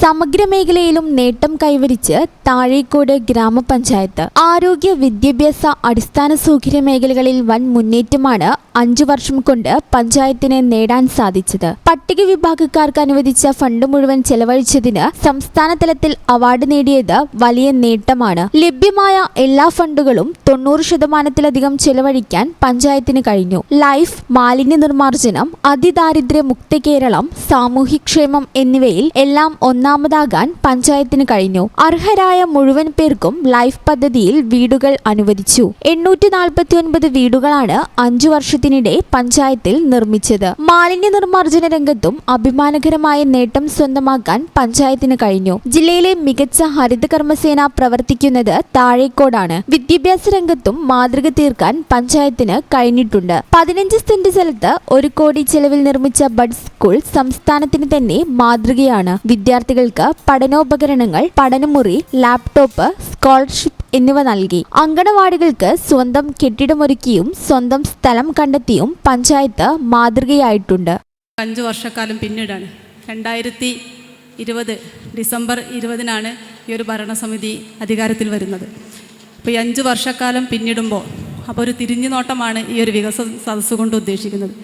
സമഗ്ര മേഖലയിലും നേട്ടം കൈവരിച്ച് താഴേക്കോട് ഗ്രാമപഞ്ചായത്ത്. ആരോഗ്യ, വിദ്യാഭ്യാസ, അടിസ്ഥാന സൗകര്യ മേഖലകളിൽ വൻ മുന്നേറ്റമാണ് 5 വർഷം കൊണ്ട് പഞ്ചായത്തിന് നേടാൻ സാധിച്ചത്. പട്ടിക വിഭാഗക്കാർക്ക് അനുവദിച്ച ഫണ്ട് മുഴുവൻ ചെലവഴിച്ചതിന് സംസ്ഥാന തലത്തിൽ അവാർഡ് നേടിയത് വലിയ നേട്ടമാണ്. ലഭ്യമായ എല്ലാ ഫണ്ടുകളും 90% ചെലവഴിക്കാൻ പഞ്ചായത്തിന് കഴിഞ്ഞു. ലൈഫ്, മാലിന്യ നിർമ്മാർജ്ജനം, അതിദാരിദ്ര്യ മുക്ത കേരളം, സാമൂഹ്യക്ഷേമം എന്നിവയിൽ എല്ലാം ഒന്നാമതാകാൻ പഞ്ചായത്തിന് കഴിഞ്ഞു. അർഹരായ മുഴുവൻ പേർക്കും ലൈഫ് പദ്ധതിയിൽ വീടുകൾ അനുവദിച്ചു. 849 വീടുകളാണ് 5 വർഷത്തിനിടെ പഞ്ചായത്തിൽ നിർമ്മിച്ചത്. മാലിന്യ നിർമ്മാർജ്ജന രംഗത്തും അഭിമാനകരമായ നേട്ടം സ്വന്തമാക്കാൻ പഞ്ചായത്തിന് കഴിഞ്ഞു. ജില്ലയിലെ മികച്ച ഹരിത കർമ്മസേന പ്രവർത്തിക്കുന്നത് താഴേക്കോടാണ്. വിദ്യാഭ്യാസ രംഗത്തും മാതൃക തീർക്കാൻ പഞ്ചായത്തിന് കഴിഞ്ഞിട്ടുണ്ട്. 15 സെന്റ് സ്ഥലത്ത് 1 കോടി ചെലവിൽ നിർമ്മിച്ച ബഡ് സ്കൂൾ സംസ്ഥാനത്തിന് തന്നെ മാതൃകയാണ്. വിദ്യാർത്ഥികൾക്ക് പഠനോപകരണങ്ങൾ, പഠനമുറി, ലാപ്ടോപ്പ്, സ്കോളർഷിപ്പ് എന്നിവ നൽകി. അങ്കണവാടികൾക്ക് സ്വന്തം കെട്ടിടമൊരുക്കിയും സ്വന്തം സ്ഥലം കണ്ടെത്തിയും പഞ്ചായത്ത് മാതൃകയായിട്ടുണ്ട്. 5 വർഷക്കാലം പിന്നീടാണ് 2020 ഡിസംബർ 20-നാണ് ഈ ഒരു ഭരണസമിതി അധികാരത്തിൽ വരുന്നത്. അപ്പോൾ ഈ 5 വർഷക്കാലം പിന്നിടുമ്പോൾ അപ്പോൾ ഒരു തിരിഞ്ഞു നോട്ടമാണ് ഈ ഒരു വികസന സദസ്സ് കൊണ്ട് ഉദ്ദേശിക്കുന്നത്.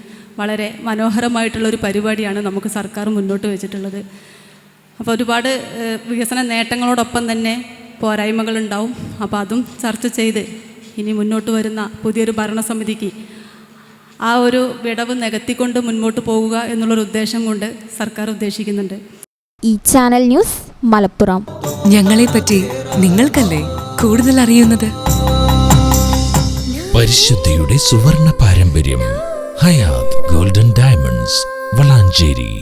വളരെ മനോഹരമായിട്ടുള്ളൊരു പരിപാടിയാണ് നമുക്ക് സർക്കാർ മുന്നോട്ട് വെച്ചിട്ടുള്ളത്. അപ്പോൾ ഒരുപാട് വികസന നേട്ടങ്ങളോടൊപ്പം തന്നെ പോരായ്മകളുണ്ടാവും. അപ്പോൾ അതും ചർച്ച ചെയ്ത് ഇനി മുന്നോട്ട് വരുന്ന പുതിയൊരു ഭരണസമിതിക്ക് ആ ഒരു വിടവ് നികത്തിക്കൊണ്ട് മുന്നോട്ട് പോവുക എന്നുള്ളൊരു ഉദ്ദേശം കൊണ്ട് സർക്കാർ ഉദ്ദേശിക്കുന്നുണ്ട്. ഈ ചാനൽ ന്യൂസ് മലപ്പുറം. ഞങ്ങളെപ്പറ്റി നിങ്ങൾക്കല്ലേ കൂടുതൽ അറിയുന്നത്? പരിശുദ്ധിയുടെ സുവർണ പാരമ്പര്യം. Hayath golden diamonds, Valanchery.